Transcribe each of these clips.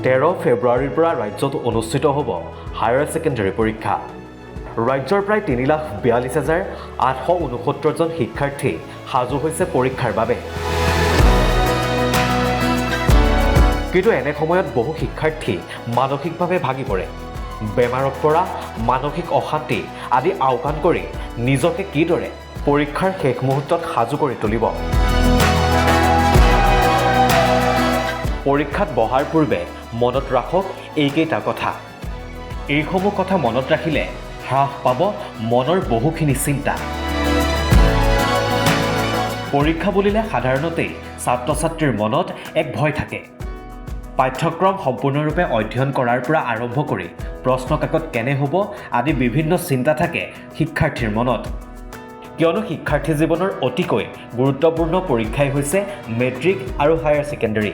13 ফেব্ৰুৱাৰীৰ পৰা ৰাজ্যত অনুষ্ঠিত হ'ব হায়াৰ ছেকেণ্ডাৰী পৰীক্ষা। ৰাজ্যৰ প্ৰায় 3,42,869 জন শিক্ষাৰ্থী সাজু হৈছে পৰীক্ষাৰ বাবে। কিন্তু এনে সময়ত বহু শিক্ষাৰ্থী মানসিকভাৱে ভাগি পৰে। বেমাৰত পৰা মানসিক অশান্তি আদি আওকাণ কৰি নিজকে কিদৰে পৰীক্ষাৰ শেষ মুহূৰ্তত সাজু কৰি তুলিব। পৰীক্ষাত বহাৰ পূৰ্বে মনত ৰাখক এইকেইটা কথা। এইসমূহ কথা মনত ৰাখিলে হ্ৰাস পাব মনৰ বহুখিনি চিন্তা। পৰীক্ষা বুলিলে সাধাৰণতেই ছাত্ৰ ছাত্ৰীৰ মনত এক ভয় থাকে। পাঠ্যক্ৰম সম্পূৰ্ণৰূপে অধ্যয়ন কৰাৰ পৰা আৰম্ভ কৰি প্ৰশ্নকাকত কেনে হ'ব আদি বিভিন্ন চিন্তা থাকে শিক্ষাৰ্থীৰ মনত। কিয়নো শিক্ষাৰ্থী জীৱনৰ অতিকৈ গুৰুত্বপূৰ্ণ পৰীক্ষাই হৈছে মেট্ৰিক আৰু হায়াৰ ছেকেণ্ডাৰী।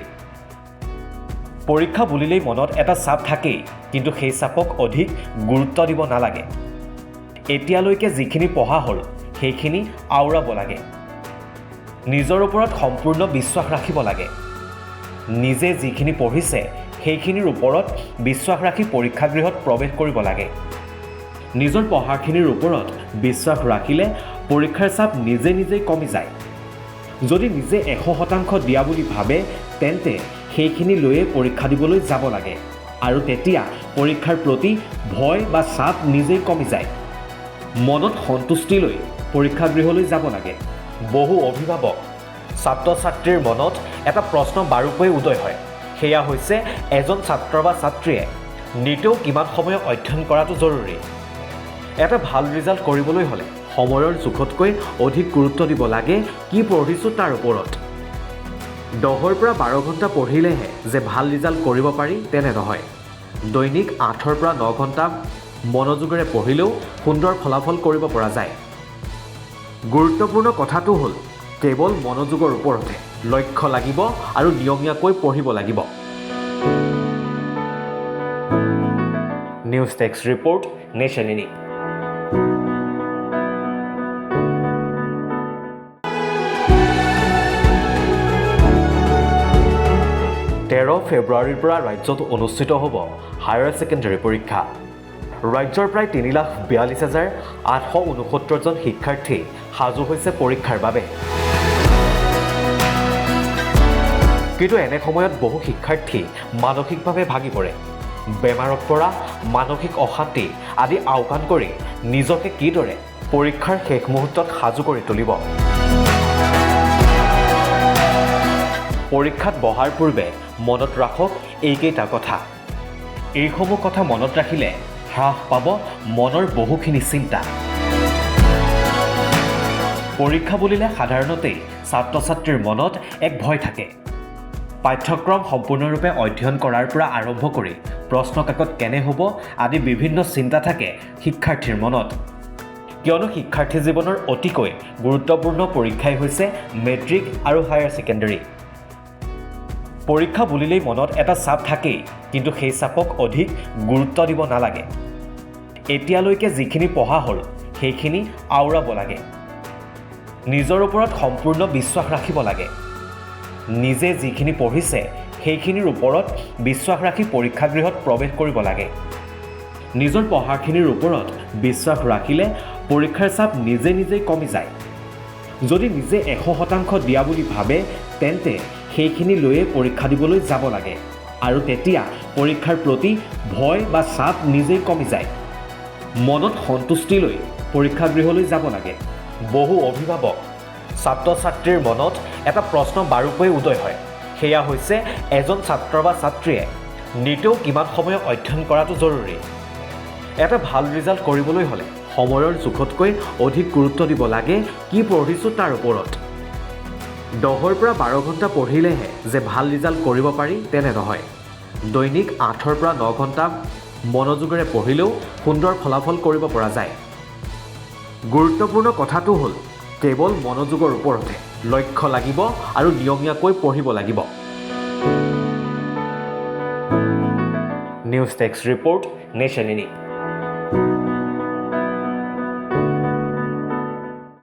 পৰীক্ষা বুলিলেই মনত এটা চাপ থাকেই, কিন্তু সেই চাপক অধিক গুৰুত্ব দিব নালাগে। এতিয়ালৈকে যিখিনি পঢ়া হ'ল সেইখিনি আওৰাব লাগে। নিজৰ ওপৰত সম্পূৰ্ণ বিশ্বাস ৰাখিব লাগে। নিজে যিখিনি পঢ়িছে সেইখিনিৰ ওপৰত বিশ্বাস ৰাখি পৰীক্ষাগৃহত প্ৰৱেশ কৰিব লাগে। নিজৰ পঢ়াখিনিৰ ওপৰত বিশ্বাস ৰাখিলে পৰীক্ষাৰ চাপ নিজে নিজেই কমি যায়। যদি নিজে 100% দিয়া বুলি ভাবে তেন্তে সেইখিনি লৈয়ে পৰীক্ষা দিবলৈ যাব লাগে আৰু তেতিয়া পৰীক্ষাৰ প্ৰতি ভয় বা চাপ নিজেই কমি যায়। মনত সন্তুষ্টি লৈ পৰীক্ষাগৃহলৈ যাব লাগে। বহু অভিভাৱক ছাত্ৰ ছাত্ৰীৰ মনত এটা প্ৰশ্ন বাৰুকৈ উদয় হয়, সেয়া হৈছে এজন ছাত্ৰ বা ছাত্ৰীয়ে নিতেও কিমান সময় অধ্যয়ন কৰাটো জৰুৰী। এটা ভাল ৰিজাল্ট কৰিবলৈ হ'লে সময়ৰ জোখতকৈ অধিক গুৰুত্ব দিব লাগে কি পঢ়িছোঁ তাৰ ওপৰত। 10ৰ পৰা 12 ঘণ্টা পঢ়িলেহে যে ভাল ৰিজাল্ট কৰিব পাৰি তেনে নহয়। দৈনিক 8ৰ পৰা 9 ঘণ্টা মনোযোগেৰে পঢ়িলেও সুন্দৰ ফলাফল কৰিব পৰা যায়। গুৰুত্বপূৰ্ণ কথাটো হ'ল কেৱল মনোযোগৰ ওপৰতে লক্ষ্য লাগিব আৰু নিয়মীয়াকৈ পঢ়িব লাগিব। News text report নেশ্যনেলি। 13 ফেব্ৰুৱাৰীৰ পৰা ৰাজ্যত অনুষ্ঠিত হ'ব হায়াৰ ছেকেণ্ডাৰী পৰীক্ষা। ৰাজ্যৰ প্ৰায় 3,42,869 জন শিক্ষাৰ্থী সাজু হৈছে পৰীক্ষাৰ বাবে। কিন্তু এনে সময়ত বহু শিক্ষাৰ্থী মানসিকভাৱে ভাগি পৰে। বেমাৰত পৰা মানসিক অশান্তি আদি আওকাণ কৰি নিজকে কিদৰে পৰীক্ষাৰ শেষ মুহূৰ্তত সাজু কৰি তুলিব। পৰীক্ষাত বহাৰ পূৰ্বে মনত ৰাখক এইকেইটা কথা। এইসমূহ কথা মনত ৰাখিলে হ্ৰাস পাব মনৰ বহুখিনি চিন্তা। পৰীক্ষা বুলিলে সাধাৰণতেই ছাত্ৰ ছাত্ৰীৰ মনত এক ভয় থাকে। পাঠ্যক্ৰম সম্পূৰ্ণৰূপে অধ্যয়ন কৰাৰ পৰা আৰম্ভ কৰি প্ৰশ্নকাকত কেনে হ'ব আদি বিভিন্ন চিন্তা থাকে শিক্ষাৰ্থীৰ মনত। কিয়নো শিক্ষাৰ্থী জীৱনৰ অতিকৈ গুৰুত্বপূৰ্ণ পৰীক্ষাই হৈছে মেট্ৰিক আৰু হায়াৰ ছেকেণ্ডাৰী। পৰীক্ষা বুলিলেই মনত এটা চাপ থাকেই, কিন্তু সেই চাপক অধিক গুৰুত্ব দিব নালাগে। এতিয়ালৈকে যিখিনি পঢ়া হ'ল সেইখিনি আওৰাব লাগে। নিজৰ ওপৰত সম্পূৰ্ণ বিশ্বাস ৰাখিব লাগে। নিজে যিখিনি পঢ়িছে সেইখিনিৰ ওপৰত বিশ্বাস ৰাখি পৰীক্ষাগৃহত প্ৰৱেশ কৰিব লাগে। নিজৰ পঢ়াখিনিৰ ওপৰত বিশ্বাস ৰাখিলে পৰীক্ষাৰ চাপ নিজে নিজেই কমি যায়। যদি নিজে 100% দিয়া বুলি ভাবে তেন্তে সেইখিনি লৈয়ে পৰীক্ষা দিবলৈ যাব লাগে আৰু তেতিয়া পৰীক্ষাৰ প্ৰতি ভয় বা চাপ নিজেই কমি যায়। মনত সন্তুষ্টি লৈ পৰীক্ষাগৃহলৈ যাব লাগে। বহু অভিভাৱক ছাত্ৰ ছাত্ৰীৰ মনত এটা প্ৰশ্ন বাৰুকৈ উদয় হয়, সেয়া হৈছে এজন ছাত্ৰ বা ছাত্ৰীয়ে নিতেও কিমান সময় অধ্যয়ন কৰাটো জৰুৰী। এটা ভাল ৰিজাল্ট কৰিবলৈ হ'লে সময়ৰ জোখতকৈ অধিক গুৰুত্ব দিব লাগে কি পঢ়িছোঁ তাৰ ওপৰত। 10ৰ পৰা 12 ঘণ্টা পঢ়িলেহে যে ভাল ৰিজাল্ট কৰিব পাৰি তেনে নহয়। দৈনিক 8ৰ পৰা 9 ঘণ্টা মনোযোগেৰে পঢ়িলেও সুন্দৰ ফলাফল কৰিব পৰা যায়। গুৰুত্বপূৰ্ণ কথাটো হ'ল কেৱল মনোযোগৰ ওপৰতে লক্ষ্য লাগিব আৰু নিয়মীয়াকৈ পঢ়িব লাগিব। News text report নেশ্যনেলি।